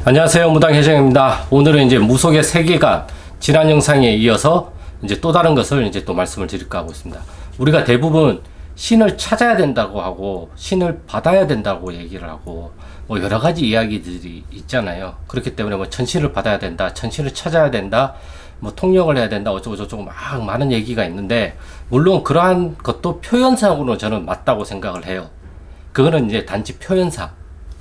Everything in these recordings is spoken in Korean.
안녕하세요. 무당혜정입니다. 오늘은 이제 무속의 세계관, 지난 영상에 이어서 이제 또 다른 것을 이제 또 말씀을 드릴까 하고 있습니다. 우리가 대부분 신을 찾아야 된다고 하고, 신을 받아야 된다고 얘기를 하고, 뭐 여러 가지 이야기들이 있잖아요. 그렇기 때문에 뭐 천신을 받아야 된다, 천신을 찾아야 된다, 뭐 통역을 해야 된다, 어쩌고저쩌고 막 많은 얘기가 있는데, 물론 그러한 것도 표현상으로 저는 맞다고 생각을 해요. 그거는 이제 단지 표현상.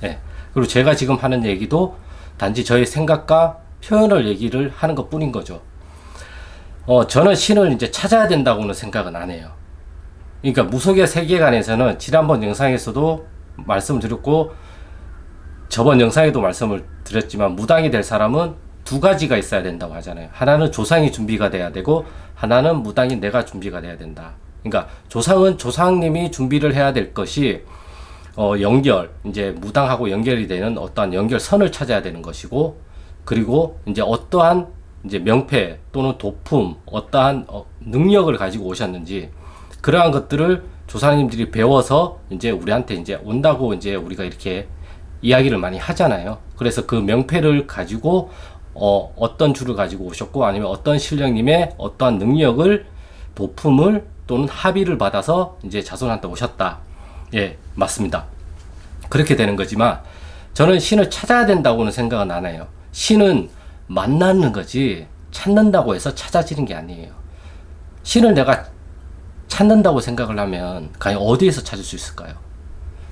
예. 그리고 제가 지금 하는 얘기도 단지 저의 생각과 표현을 얘기를 하는 것 뿐인 거죠. 저는 신을 이제 찾아야 된다고는 생각은 안 해요. 그러니까 무속의 세계관에서는 지난번 영상에서도 말씀을 드렸고, 저번 영상에도 말씀을 드렸지만, 무당이 될 사람은 두 가지가 있어야 된다고 하잖아요. 하나는 조상이 준비가 돼야 되고, 하나는 무당인 내가 준비가 돼야 된다. 그러니까 조상은 조상님이 준비를 해야 될 것이 연결, 이제 무당하고 연결이 되는 어떠한 연결선을 찾아야 되는 것이고, 그리고 이제 어떠한 이제 명패 또는 도품, 어떠한 능력을 가지고 오셨는지, 그러한 것들을 조상님들이 배워서 이제 우리한테 이제 온다고 이제 우리가 이렇게 이야기를 많이 하잖아요. 그래서 그 명패를 가지고 어떤 줄을 가지고 오셨고, 아니면 어떤 신령님의 어떠한 능력을, 도품을 또는 합의를 받아서 이제 자손한테 오셨다. 예, 맞습니다. 그렇게 되는 거지만, 저는 신을 찾아야 된다고는 생각은 안 해요. 신은 만나는 거지, 찾는다고 해서 찾아지는 게 아니에요. 신을 내가 찾는다고 생각을 하면, 과연 어디에서 찾을 수 있을까요?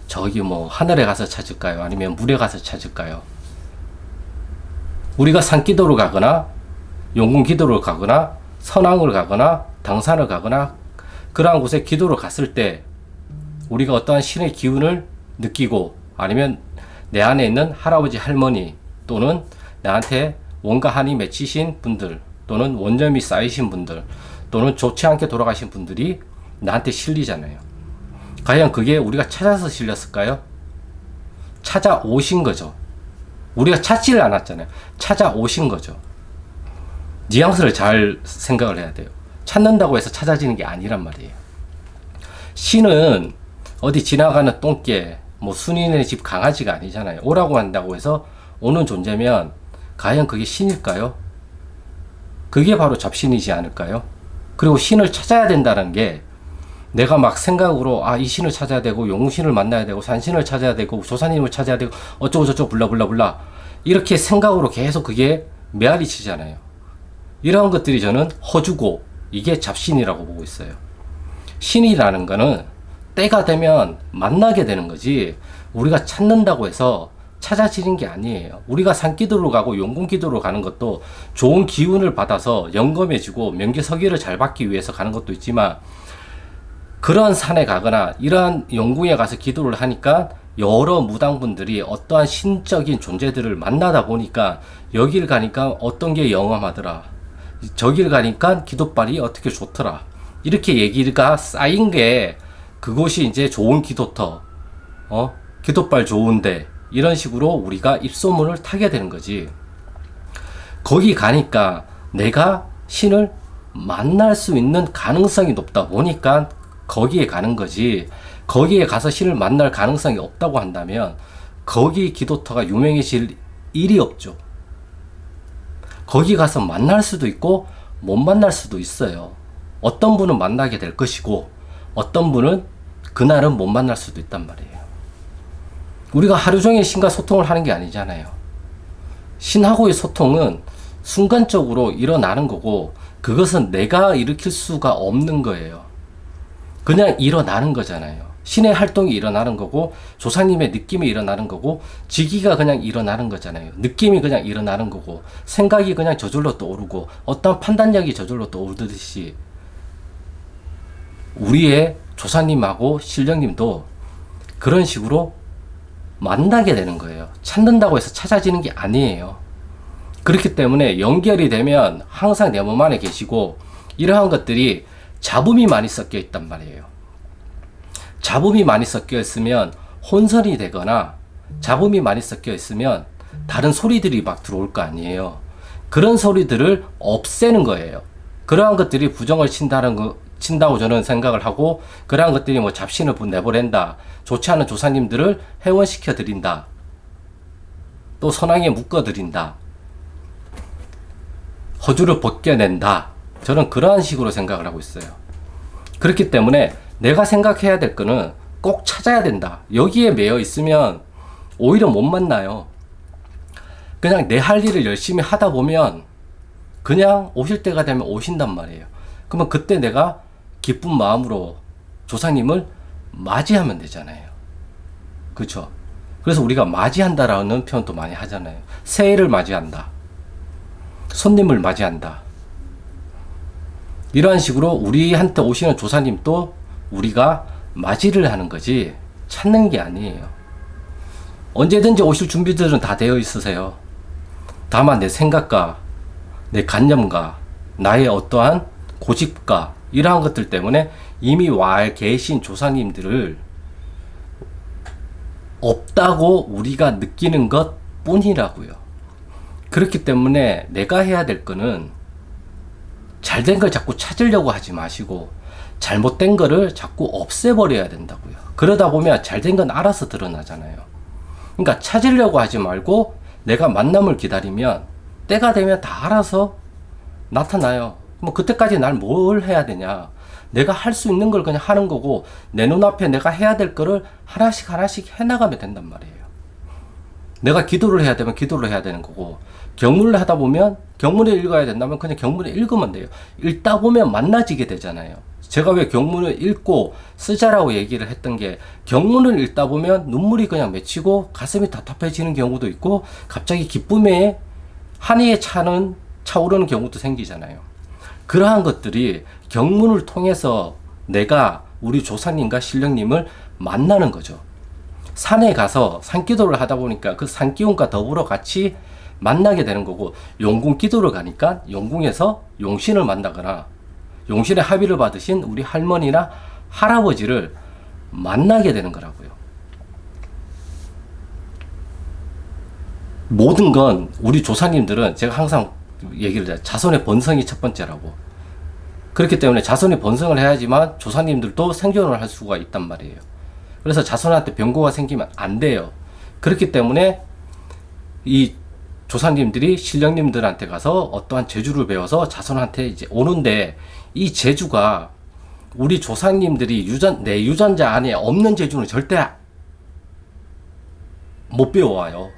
저기 뭐, 하늘에 가서 찾을까요? 아니면 물에 가서 찾을까요? 우리가 산기도를 가거나, 용궁기도를 가거나, 선왕을 가거나, 당산을 가거나, 그러한 곳에 기도를 갔을 때, 우리가 어떠한 신의 기운을 느끼고, 아니면 내 안에 있는 할아버지 할머니, 또는 나한테 원과 한이 맺히신 분들, 또는 원념이 쌓이신 분들, 또는 좋지 않게 돌아가신 분들이 나한테 실리잖아요. 과연 그게 우리가 찾아서 실렸을까요? 찾아오신 거죠. 우리가 찾지를 않았잖아요. 찾아오신 거죠. 뉘앙스를 잘 생각을 해야 돼요. 찾는다고 해서 찾아지는 게 아니란 말이에요. 신은 어디 지나가는 똥개, 뭐 순인의 집 강아지가 아니잖아요. 오라고 한다고 해서 오는 존재면 과연 그게 신일까요? 그게 바로 잡신이지 않을까요? 그리고 신을 찾아야 된다는 게, 내가 막 생각으로 이 신을 찾아야 되고, 용신을 만나야 되고, 산신을 찾아야 되고, 조사님을 찾아야 되고, 어쩌고 저쩌고 블라블라블라, 이렇게 생각으로 계속 그게 메아리 치잖아요. 이런 것들이 저는 허주고, 이게 잡신이라고 보고 있어요. 신이라는 거는 때가 되면 만나게 되는 거지, 우리가 찾는다고 해서 찾아지는 게 아니에요. 우리가 산기도로 가고 용궁기도로 가는 것도 좋은 기운을 받아서 영검해지고 명기서기를 잘 받기 위해서 가는 것도 있지만, 그러한 산에 가거나 이러한 용궁에 가서 기도를 하니까 여러 무당분들이 어떠한 신적인 존재들을 만나다 보니까, 여길 가니까 어떤 게 영험하더라, 저길 가니까 기도빨이 어떻게 좋더라, 이렇게 얘기가 쌓인 게, 그곳이 이제 좋은 기도터, 기도빨 좋은데, 이런 식으로 우리가 입소문을 타게 되는 거지. 거기 가니까 내가 신을 만날 수 있는 가능성이 높다 보니까 거기에 가는 거지, 거기에 가서 신을 만날 가능성이 없다고 한다면 거기 기도터가 유명해질 일이 없죠. 거기 가서 만날 수도 있고 못 만날 수도 있어요. 어떤 분은 만나게 될 것이고, 어떤 분은 그날은 못 만날 수도 있단 말이에요. 우리가 하루 종일 신과 소통을 하는 게 아니잖아요. 신하고의 소통은 순간적으로 일어나는 거고, 그것은 내가 일으킬 수가 없는 거예요. 그냥 일어나는 거잖아요. 신의 활동이 일어나는 거고, 조상님의 느낌이 일어나는 거고, 지기가 그냥 일어나는 거잖아요. 느낌이 그냥 일어나는 거고, 생각이 그냥 저절로 떠오르고, 어떤 판단력이 저절로 떠오르듯이, 우리의 조상님하고 신령님도 그런 식으로 만나게 되는 거예요. 찾는다고 해서 찾아지는 게 아니에요. 그렇기 때문에 연결이 되면 항상 내 몸 안에 계시고, 이러한 것들이 잡음이 많이 섞여 있단 말이에요. 잡음이 많이 섞여 있으면 혼선이 되거나, 잡음이 많이 섞여 있으면 다른 소리들이 막 들어올 거 아니에요. 그런 소리들을 없애는 거예요. 그러한 것들이 부정을 친다고 저는 생각을 하고, 그러한 것들이 뭐 잡신을 내보낸다, 좋지 않은 조상님들을 해원시켜 드린다, 또 선왕에 묶어드린다. 허주를 벗겨낸다. 저는 그러한 식으로 생각을 하고 있어요. 그렇기 때문에 내가 생각해야 될 거는 꼭 찾아야 된다. 여기에 매여 있으면 오히려 못 만나요. 그냥 내 할 일을 열심히 하다 보면 그냥 오실 때가 되면 오신단 말이에요. 그러면 그때 내가 기쁜 마음으로 조상님을 맞이하면 되잖아요. 그렇죠? 그래서 우리가 맞이한다라는 표현도 많이 하잖아요. 새해를 맞이한다. 손님을 맞이한다. 이러한 식으로 우리한테 오시는 조사님도 우리가 맞이를 하는 거지 찾는 게 아니에요. 언제든지 오실 준비들은 다 되어 있으세요. 다만 내 생각과 내 관념과 나의 어떠한 고집과 이러한 것들 때문에 이미 와 계신 조상님들을 없다고 우리가 느끼는 것 뿐이라고요. 그렇기 때문에 내가 해야 될 거는 잘된 걸 자꾸 찾으려고 하지 마시고 잘못된 거를 자꾸 없애버려야 된다고요. 그러다 보면 잘된 건 알아서 드러나잖아요. 그러니까 찾으려고 하지 말고 내가 만남을 기다리면 때가 되면 다 알아서 나타나요. 뭐 그때까지 날 뭘 해야 되냐. 내가 할 수 있는 걸 그냥 하는 거고 내 눈앞에 내가 해야 될 거를 하나씩 하나씩 해나가면 된단 말이에요. 내가 기도를 해야 되면 기도를 해야 되는 거고 경문을 하다 보면 경문을 읽어야 된다면 그냥 경문을 읽으면 돼요. 읽다 보면 만나지게 되잖아요. 제가 왜 경문을 읽고 쓰자라고 얘기를 했던 게 경문을 읽다 보면 눈물이 그냥 맺히고 가슴이 답답해지는 경우도 있고 갑자기 기쁨에 한이에 차오르는 경우도 생기잖아요. 그러한 것들이 경문을 통해서 내가 우리 조상님과 신령님을 만나는 거죠. 산에 가서 산기도를 하다 보니까 그 산기운과 더불어 같이 만나게 되는 거고 용궁 기도를 가니까 용궁에서 용신을 만나거나 용신의 합의를 받으신 우리 할머니나 할아버지를 만나게 되는 거라고요. 모든 건 우리 조상님들은 제가 항상 얘기를 해요. 자손의 번성이 첫 번째라고. 그렇기 때문에 자손의 번성을 해야지만 조상님들도 생존을 할 수가 있단 말이에요. 그래서 자손한테 병고가 생기면 안 돼요. 그렇기 때문에 이 조상님들이 신령님들한테 가서 어떠한 재주를 배워서 자손한테 이제 오는데 이 재주가 우리 조상님들이 내 유전자 안에 없는 재주는 절대 못 배워와요.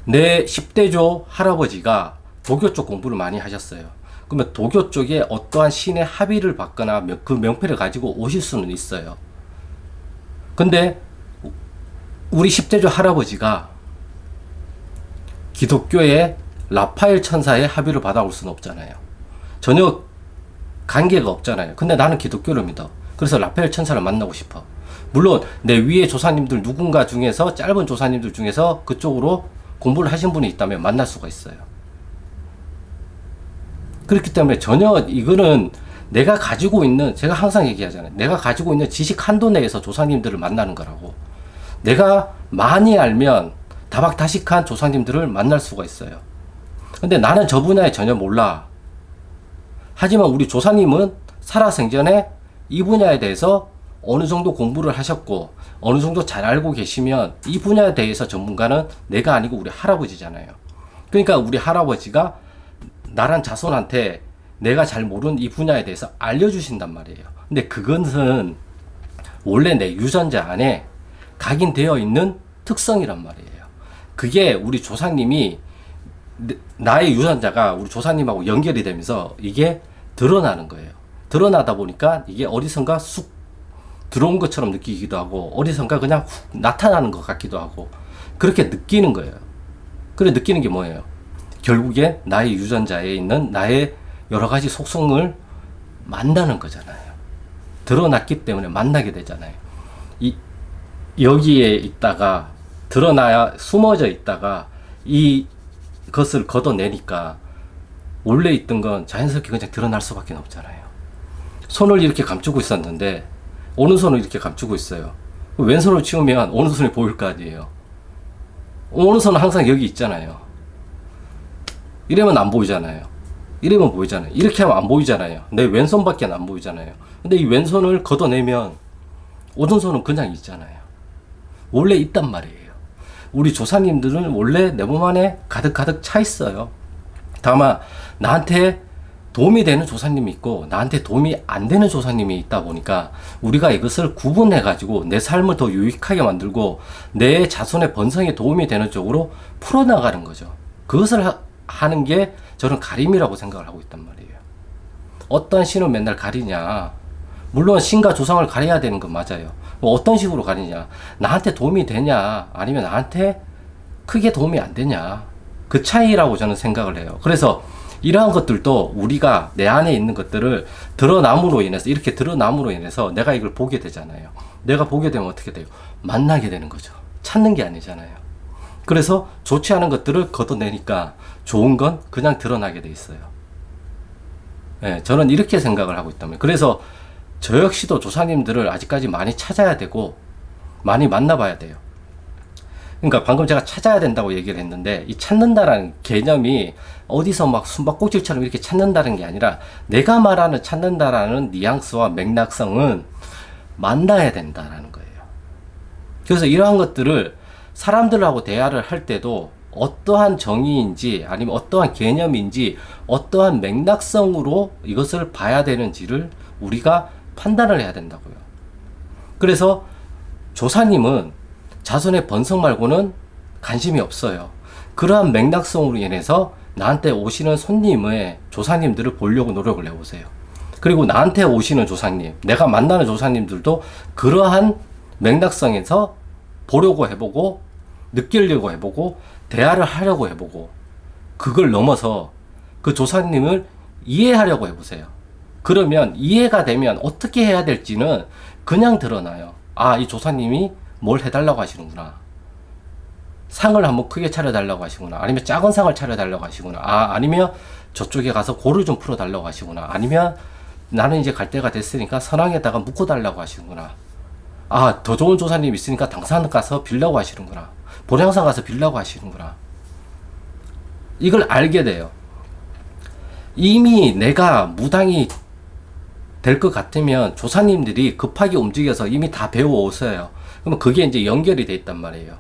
내 10대조 할아버지가 도교 쪽 공부를 많이 하셨어요. 그러면 도교 쪽에 어떠한 신의 합의를 받거나 그 명패를 가지고 오실 수는 있어요. 근데 우리 10대조 할아버지가 기독교의 라파엘 천사의 합의를 받아올 수는 없잖아요. 전혀 관계가 없잖아요. 근데 나는 기독교를 믿어. 그래서 라파엘 천사를 만나고 싶어. 물론 내 위에 조사님들 누군가 중에서 짧은 조사님들 중에서 그쪽으로 공부를 하신 분이 있다면 만날 수가 있어요. 그렇기 때문에 전혀 이거는 내가 가지고 있는, 제가 항상 얘기하잖아요. 내가 가지고 있는 지식 한도 내에서 조상님들을 만나는 거라고. 내가 많이 알면 다박다식한 조상님들을 만날 수가 있어요. 근데 나는 저 분야에 전혀 몰라. 하지만 우리 조상님은 살아생전에 이 분야에 대해서 어느 정도 공부를 하셨고 어느 정도 잘 알고 계시면 이 분야에 대해서 전문가는 내가 아니고 우리 할아버지잖아요. 그러니까 우리 할아버지가 나란 자손한테 내가 잘 모르는 이 분야에 대해서 알려주신단 말이에요. 근데 그것은 원래 내 유전자 안에 각인되어 있는 특성이란 말이에요. 그게 우리 조상님이 나의 유전자가 우리 조상님하고 연결이 되면서 이게 드러나는 거예요. 드러나다 보니까 이게 어디선가 쑥 들어온 것처럼 느끼기도 하고 어디선가 그냥 훅 나타나는 것 같기도 하고 그렇게 느끼는 거예요. 그래 느끼는 게 뭐예요? 결국에 나의 유전자에 있는 나의 여러 가지 속성을 만나는 거잖아요. 드러났기 때문에 만나게 되잖아요. 여기에 있다가 드러나야 숨어져 있다가 이것을 걷어내니까 원래 있던 건 자연스럽게 그냥 드러날 수밖에 없잖아요. 손을 이렇게 감추고 있었는데 오른손을 이렇게 감추고 있어요. 왼손을 치우면 오른손이 보일 거 아니에요. 오른손은 항상 여기 있잖아요. 이러면 안 보이잖아요. 이러면 보이잖아요. 이렇게 하면 안 보이잖아요. 내 왼손밖에 안 보이잖아요. 근데 이 왼손을 걷어내면 오른손은 그냥 있잖아요. 원래 있단 말이에요. 우리 조상님들은 원래 내 몸 안에 가득가득 차 있어요. 다만 나한테 도움이 되는 조상님이 있고 나한테 도움이 안 되는 조상님이 있다 보니까 우리가 이것을 구분해 가지고 내 삶을 더 유익하게 만들고 내 자손의 번성에 도움이 되는 쪽으로 풀어나가는 거죠. 그것을 하는 게 저는 가림이라고 생각을 하고 있단 말이에요. 어떤 신은 맨날 가리냐. 물론 신과 조상을 가려야 되는 건 맞아요. 뭐 어떤 식으로 가리냐. 나한테 도움이 되냐 아니면 나한테 크게 도움이 안 되냐. 그 차이라고 저는 생각을 해요. 그래서 이러한 것들도 우리가 내 안에 있는 것들을 드러남으로 인해서 이렇게 드러남으로 인해서 내가 이걸 보게 되잖아요. 내가 보게 되면 어떻게 돼요? 만나게 되는 거죠. 찾는 게 아니잖아요. 그래서 좋지 않은 것들을 걷어내니까 좋은 건 그냥 드러나게 돼 있어요. 네, 저는 이렇게 생각을 하고 있다면. 그래서 저 역시도 조상님들을 아직까지 많이 찾아야 되고 많이 만나봐야 돼요. 그러니까 방금 제가 찾아야 된다고 얘기를 했는데 이 찾는다라는 개념이 어디서 막 숨바꼭질처럼 이렇게 찾는다는 게 아니라 내가 말하는 찾는다라는 뉘앙스와 맥락성은 만나야 된다라는 거예요. 그래서 이러한 것들을 사람들하고 대화를 할 때도 어떠한 정의인지 아니면 어떠한 개념인지 어떠한 맥락성으로 이것을 봐야 되는지를 우리가 판단을 해야 된다고요. 그래서 조사님은 자손의 번성 말고는 관심이 없어요. 그러한 맥락성으로 인해서 나한테 오시는 손님의 조상님들을 보려고 노력을 해보세요. 그리고 나한테 오시는 조상님, 내가 만나는 조상님들도 그러한 맥락성에서 보려고 해보고 느끼려고 해보고 대화를 하려고 해보고 그걸 넘어서 그 조상님을 이해하려고 해보세요. 그러면 이해가 되면 어떻게 해야 될지는 그냥 드러나요. 아, 이 조상님이 뭘 해달라고 하시는구나. 상을 한번 크게 차려달라고 하시구나. 아니면 작은 상을 차려달라고 하시구나. 아니면 저쪽에 가서 골을 좀 풀어달라고 하시구나. 아니면 나는 이제 갈 때가 됐으니까 선왕에다가 묶어달라고 하시는구나. 더 좋은 조사님 있으니까 당산 가서 빌라고 하시는구나. 보령산 가서 빌라고 하시는구나. 이걸 알게 돼요. 이미 내가 무당이 될 것 같으면 조사님들이 급하게 움직여서 이미 다 배워오세요. 그러면 그게 이제 연결이 돼 있단 말이에요.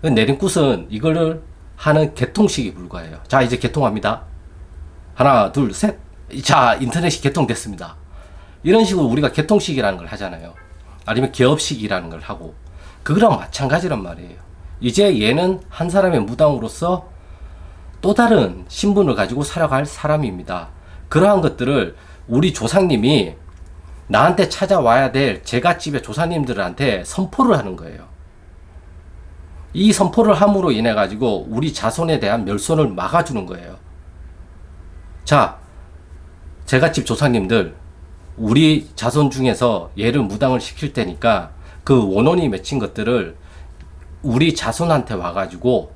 내림굿은 이거를 하는 개통식이 불과해요. 자, 이제 개통합니다. 하나, 둘, 셋. 자, 인터넷이 개통됐습니다. 이런 식으로 우리가 개통식이라는 걸 하잖아요. 아니면 개업식이라는 걸 하고. 그거랑 마찬가지란 말이에요. 이제 얘는 한 사람의 무당으로서 또 다른 신분을 가지고 살아갈 사람입니다. 그러한 것들을 우리 조상님이 나한테 찾아와야 될 제갓집의 조상님들한테 선포를 하는 거예요. 이 선포를 함으로 인해 가지고 우리 자손에 대한 멸손을 막아주는 거예요. 자, 제갓집 조상님들, 우리 자손 중에서 얘를 무당을 시킬 테니까 그 원혼이 맺힌 것들을 우리 자손한테 와가지고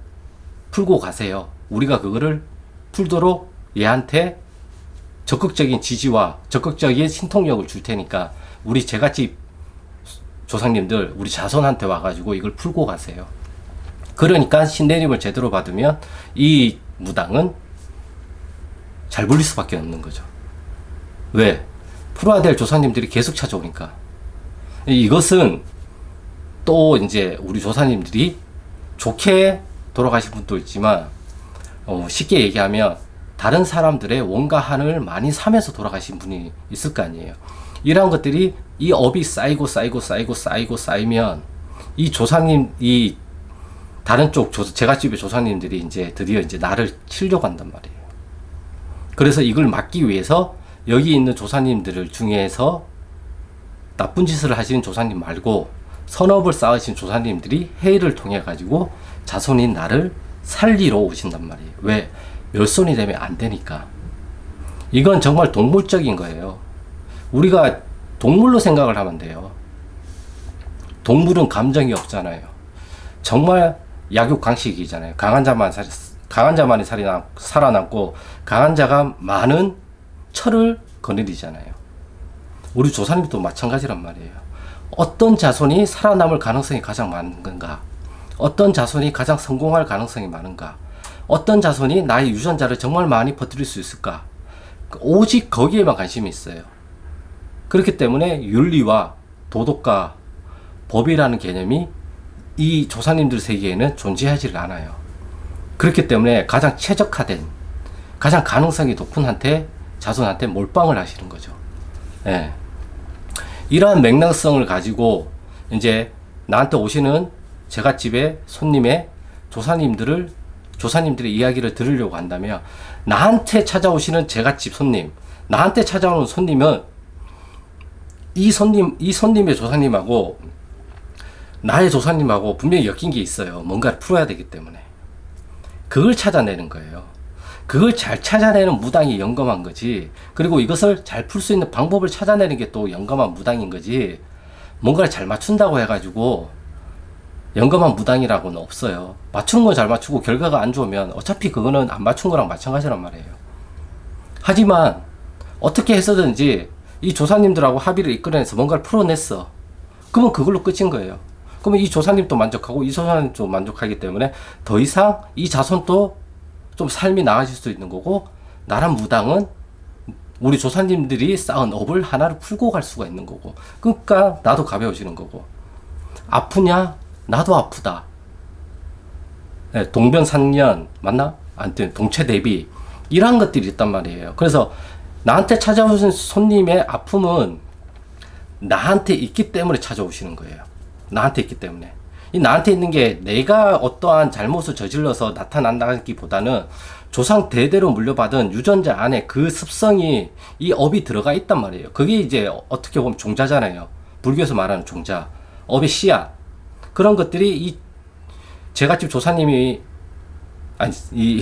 풀고 가세요. 우리가 그거를 풀도록 얘한테 적극적인 지지와 적극적인 신통력을 줄 테니까 우리 제갓집 조상님들, 우리 자손한테 와가지고 이걸 풀고 가세요. 그러니까 신내림을 제대로 받으면 이 무당은 잘 불릴 수밖에 없는 거죠. 왜? 풀어야 될 조상님들이 계속 찾아오니까. 이것은 또 이제 우리 조상님들이 좋게 돌아가신 분도 있지만 쉽게 얘기하면 다른 사람들의 원과 한을 많이 사면서 돌아가신 분이 있을 거 아니에요. 이러한 것들이 이 업이 쌓이면 이 조상님, 이 다른 쪽 제갓집의 조상님들이 이제 드디어 이제 나를 치려고 한단 말이에요. 그래서 이걸 막기 위해서 여기 있는 조상님들 중에서 나쁜 짓을 하시는 조상님 말고 선업을 쌓으신 조상님들이 회의를 통해 가지고 자손인 나를 살리러 오신단 말이에요. 왜? 멸손이 되면 안 되니까. 이건 정말 동물적인 거예요. 우리가 동물로 생각을 하면 돼요. 동물은 감정이 없잖아요. 정말 약육강식이잖아요. 강한 자만이 살아남고 강한 자가 많은 철을 거느리잖아요. 우리 조상님도 마찬가지란 말이에요. 어떤 자손이 살아남을 가능성이 가장 많은 건가? 어떤 자손이 가장 성공할 가능성이 많은가? 어떤 자손이 나의 유전자를 정말 많이 퍼뜨릴 수 있을까? 오직 거기에만 관심이 있어요. 그렇기 때문에 윤리와 도덕과 법이라는 개념이 이 조사님들 세계에는 존재하지 않아요. 그렇기 때문에 가장 최적화된, 가장 가능성이 높은 자손한테 몰빵을 하시는 거죠. 예. 이러한 맥락성을 가지고 이제 나한테 오시는 제갓집의 손님의 조사님들의 이야기를 들으려고 한다면, 나한테 찾아오시는 제갓집 손님, 나한테 찾아오는 손님은 이 손님의 조사님하고 나의 조사님하고 분명히 엮인 게 있어요. 뭔가를 풀어야 되기 때문에. 그걸 찾아내는 거예요. 그걸 잘 찾아내는 무당이 영검한 거지. 그리고 이것을 잘 풀 수 있는 방법을 찾아내는 게 또 영검한 무당인 거지. 뭔가를 잘 맞춘다고 해가지고 영검한 무당이라고는 없어요. 맞추는 건 잘 맞추고 결과가 안 좋으면 어차피 그거는 안 맞춘 거랑 마찬가지란 말이에요. 하지만 어떻게 해서든지 이 조사님들하고 합의를 이끌어내서 뭔가를 풀어냈어. 그러면 그걸로 끝인 거예요. 그러면 이 조사님도 만족하고 이 조사님도 만족하기 때문에 더 이상 이 자손도 좀 삶이 나아질 수 있는 거고, 나란 무당은 우리 조사님들이 쌓은 업을 하나를 풀고 갈 수가 있는 거고, 그러니까 나도 가벼워지는 거고. 아프냐? 나도 아프다. 네, 동병상련 맞나? 아무튼 동체대비 이러한 것들이 있단 말이에요. 그래서 나한테 찾아오신 손님의 아픔은 나한테 있기 때문에 찾아오시는 거예요. 나한테 있기 때문에. 이 나한테 있는 게 내가 어떠한 잘못을 저질러서 나타난다기보다는 조상 대대로 물려받은 유전자 안에 그 습성이, 이 업이 들어가 있단 말이에요. 그게 이제 어떻게 보면 종자잖아요. 불교에서 말하는 종자, 업의 씨앗. 그런 것들이 이 제갓집 조사님이, 아니, 이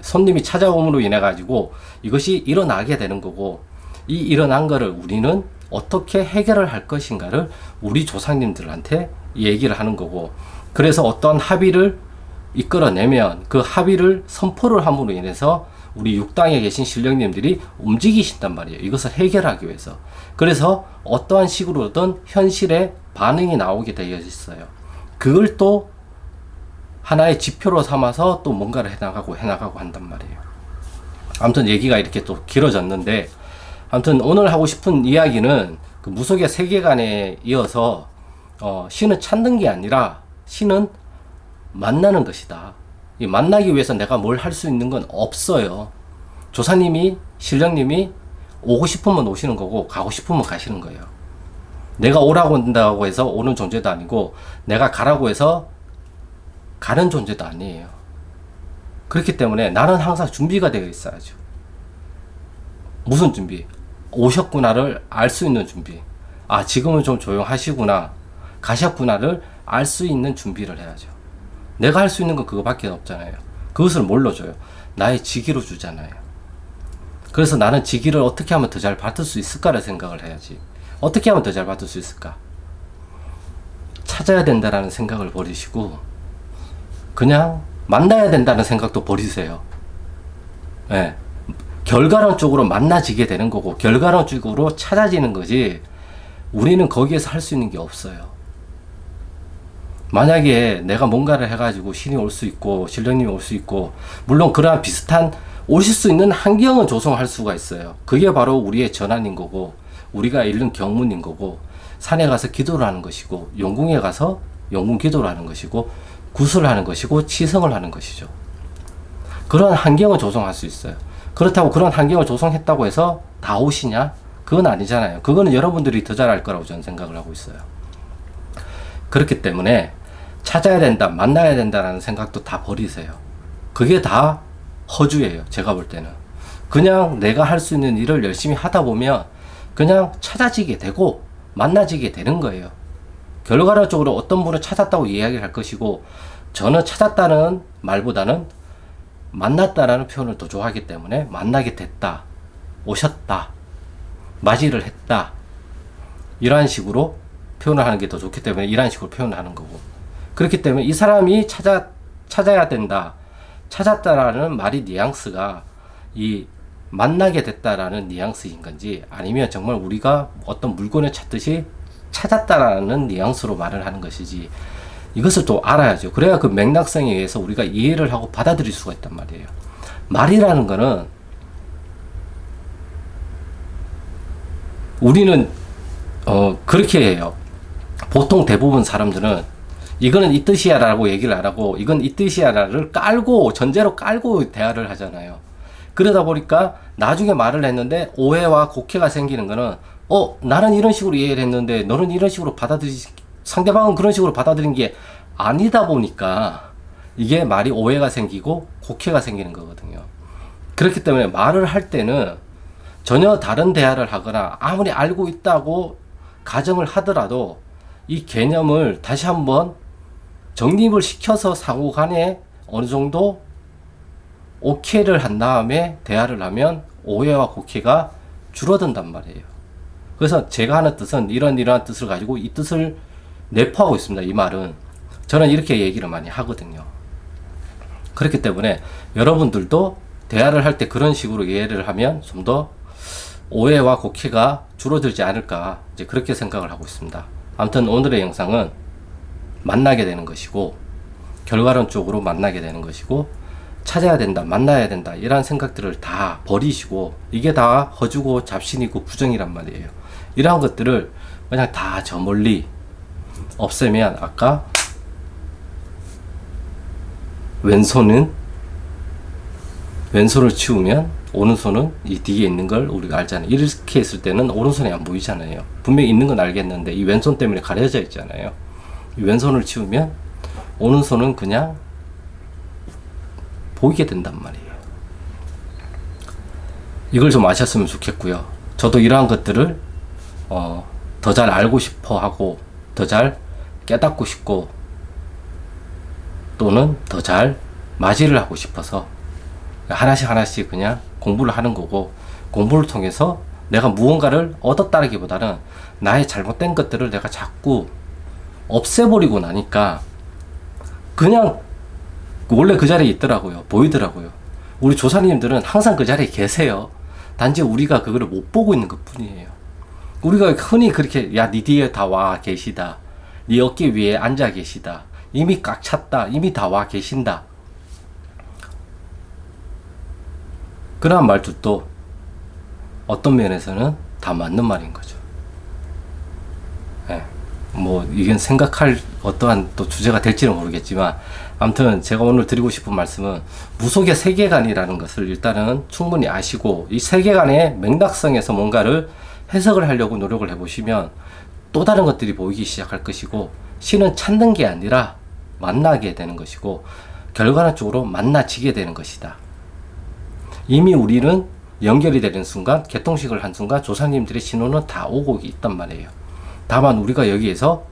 손님이 찾아옴으로 인해 가지고 이것이 일어나게 되는 거고, 이 일어난 거를 우리는 어떻게 해결을 할 것인가를 우리 조상님들한테 얘기를 하는 거고, 그래서 어떤 합의를 이끌어내면 그 합의를 선포를 함으로 인해서 우리 육당에 계신 신령님들이 움직이신단 말이에요. 이것을 해결하기 위해서. 그래서 어떠한 식으로든 현실에 반응이 나오게 되어 있어요. 그걸 또 하나의 지표로 삼아서 또 뭔가를 해나가고 한단 말이에요. 아무튼 얘기가 이렇게 또 길어졌는데, 아무튼 오늘 하고 싶은 이야기는 그 무속의 세계관에 이어서 신은 찾는 게 아니라 신은 만나는 것이다. 이 만나기 위해서 내가 뭘 할 수 있는 건 없어요. 조사님이, 신령님이 오고 싶으면 오시는 거고 가고 싶으면 가시는 거예요. 내가 오라고 한다고 해서 오는 존재도 아니고, 내가 가라고 해서 가는 존재도 아니에요. 그렇기 때문에 나는 항상 준비가 되어 있어야죠. 무슨 준비? 오셨구나를 알 수 있는 준비. 아, 지금은 좀 조용하시구나, 가셨구나를 알 수 있는 준비를 해야죠. 내가 할 수 있는 건 그거밖에 없잖아요. 그것을 뭘로 줘요? 나의 직위로 주잖아요. 그래서 나는 직위를 어떻게 하면 더 잘 받을 수 있을까를 생각을 해야지. 어떻게 하면 더 잘 받을 수 있을까? 찾아야 된다라는 생각을 버리시고 그냥 만나야 된다는 생각도 버리세요. 네. 결과론적으로 만나지게 되는 거고 결과론적으로 찾아지는 거지, 우리는 거기에서 할 수 있는 게 없어요. 만약에 내가 뭔가를 해가지고 신이 올 수 있고 신령님이 올 수 있고, 물론 그러한 비슷한 오실 수 있는 환경은 조성할 수가 있어요. 그게 바로 우리의 전환인 거고, 우리가 읽는 경문인 거고, 산에 가서 기도를 하는 것이고, 용궁에 가서 용궁 기도를 하는 것이고, 구슬을 하는 것이고, 치성을 하는 것이죠. 그런 환경을 조성할 수 있어요. 그렇다고 그런 환경을 조성했다고 해서 다 오시냐? 그건 아니잖아요. 그거는 여러분들이 더 잘할 거라고 저는 생각을 하고 있어요. 그렇기 때문에 찾아야 된다, 만나야 된다라는 생각도 다 버리세요. 그게 다 허주예요. 제가 볼 때는. 그냥 내가 할 수 있는 일을 열심히 하다 보면 그냥 찾아지게 되고 만나지게 되는 거예요. 결과론적으로 어떤 분은 찾았다고 이야기를 할 것이고, 저는 찾았다는 말보다는 만났다라는 표현을 더 좋아하기 때문에 만나게 됐다, 오셨다, 맞이를 했다, 이러한 식으로 표현을 하는 게 더 좋기 때문에 이러한 식으로 표현을 하는 거고, 그렇기 때문에 이 사람이 찾아야 된다, 찾았다라는 말이 뉘앙스가 이 만나게 됐다라는 뉘앙스인 건지, 아니면 정말 우리가 어떤 물건을 찾듯이 찾았다라는 뉘앙스로 말을 하는 것이지, 이것을 또 알아야죠. 그래야 그 맥락성에 의해서 우리가 이해를 하고 받아들일 수가 있단 말이에요. 말이라는 거는 우리는 그렇게 해요. 보통 대부분 사람들은 이거는 이 뜻이야 라고 얘기를 안 하고 이건 이 뜻이야 라를 깔고 전제로 깔고 대화를 하잖아요. 그러다 보니까 나중에 말을 했는데 오해와 곡해가 생기는 거는 나는 이런 식으로 이해를 했는데 너는 이런 식으로 상대방은 그런 식으로 받아들인 게 아니다 보니까 이게 말이 오해가 생기고 곡해가 생기는 거거든요. 그렇기 때문에 말을 할 때는 전혀 다른 대화를 하거나 아무리 알고 있다고 가정을 하더라도 이 개념을 다시 한번 정립을 시켜서 상호 간에 어느 정도 오케이를 한 다음에 대화를 하면 오해와 곡해가 줄어든단 말이에요. 그래서 제가 하는 뜻은 이러한 뜻을 가지고 이 뜻을 내포하고 있습니다. 이 말은 저는 이렇게 얘기를 많이 하거든요. 그렇기 때문에 여러분들도 대화를 할 때 그런 식으로 이해를 하면 좀 더 오해와 곡해가 줄어들지 않을까 이제 그렇게 생각을 하고 있습니다. 아무튼 오늘의 영상은 만나게 되는 것이고 결과론적으로 만나게 되는 것이고 찾아야 된다, 만나야 된다 이런 생각들을 다 버리시고 이게 다 허주고 잡신이고 부정이란 말이에요. 이러한 것들을 그냥 다 저 멀리 없애면 아까 왼손을 치우면 오른손은 이 뒤에 있는 걸 우리가 알잖아요. 이렇게 했을 때는 오른손이 안 보이잖아요. 분명히 있는 건 알겠는데 이 왼손 때문에 가려져 있잖아요. 이 왼손을 치우면 오른손은 그냥 보이게 된단 말이에요. 이걸 좀 아셨으면 좋겠고요. 저도 이러한 것들을 더 잘 알고 싶어 하고 더 잘 깨닫고 싶고 또는 더 잘 맞이를 하고 싶어서 하나씩 그냥 공부를 하는 거고 공부를 통해서 내가 무언가를 얻었다기보다는 나의 잘못된 것들을 내가 자꾸 없애버리고 나니까 그냥 원래 그 자리에 있더라고요. 보이더라고요. 우리 조사님들은 항상 그 자리에 계세요. 단지 우리가 그거를 못 보고 있는 것 뿐이에요. 우리가 흔히 그렇게 야, 니 뒤에 다 와 계시다. 니 어깨 위에 앉아 계시다. 이미 꽉 찼다. 이미 다 와 계신다. 그러한 말들도 어떤 면에서는 다 맞는 말인 거죠. 뭐 이건 생각할 어떠한 또 주제가 될지는 모르겠지만 아무튼 제가 오늘 드리고 싶은 말씀은 무속의 세계관이라는 것을 일단은 충분히 아시고 이 세계관의 맥락성에서 뭔가를 해석을 하려고 노력을 해보시면 또 다른 것들이 보이기 시작할 것이고 신은 찾는 게 아니라 만나게 되는 것이고 결과론적으로 만나지게 되는 것이다. 이미 우리는 연결이 되는 순간 개통식을 한 순간 조상님들의 신호는 다 오고 있단 말이에요. 다만 우리가 여기에서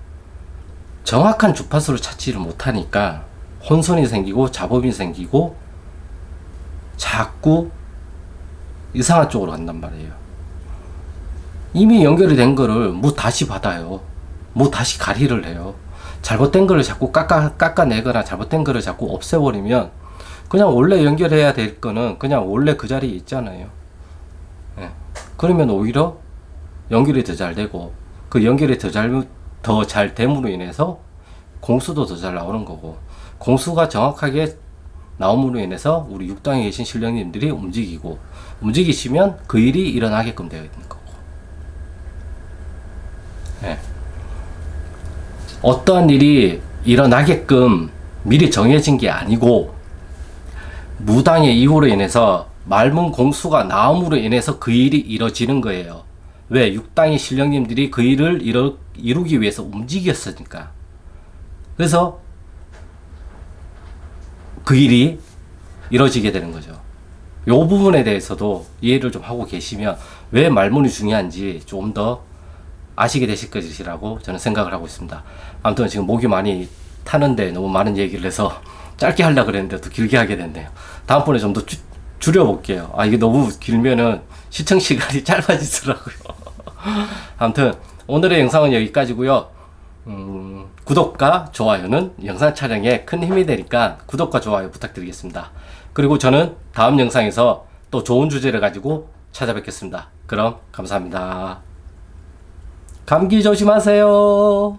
정확한 주파수를 찾지를 못하니까 혼선이 생기고 잡음이 생기고 자꾸 이상한 쪽으로 간단 말이에요. 이미 연결이 된 거를 뭐 다시 받아요. 뭐 다시 가리를 해요. 잘못된 거를 자꾸 깎아내거나 잘못된 거를 자꾸 없애버리면 그냥 원래 연결해야 될 거는 그냥 원래 그 자리에 있잖아요. 그러면 오히려 연결이 더 잘 되고 그 연결이 더 잘 됨으로 인해서 공수도 더 잘 나오는 거고 공수가 정확하게 나옴으로 인해서 우리 육당에 계신 신령님들이 움직이시면 그 일이 일어나게끔 되어 있는 거고 어떠한 일이 일어나게끔 미리 정해진 게 아니고 무당의 이후로 인해서 말문 공수가 나옴으로 인해서 그 일이 이뤄지는 거예요. 왜? 육당의 신령님들이 그 일을 이루기 위해서 움직였으니까. 그래서 그 일이 이루어지게 되는 거죠. 이 부분에 대해서도 이해를 좀 하고 계시면 왜 말문이 중요한지 좀 더 아시게 되실 것이라고 저는 생각을 하고 있습니다. 아무튼 지금 목이 많이 타는데 너무 많은 얘기를 해서 짧게 하려고 그랬는데 또 길게 하게 됐네요. 다음번에 좀 더 줄여볼게요. 이게 너무 길면은 시청 시간이 짧아지더라고요. 아무튼 오늘의 영상은 여기까지고요. 구독과 좋아요는 영상 촬영에 큰 힘이 되니까 구독과 좋아요 부탁드리겠습니다. 그리고 저는 다음 영상에서 또 좋은 주제를 가지고 찾아뵙겠습니다. 그럼 감사합니다. 감기 조심하세요.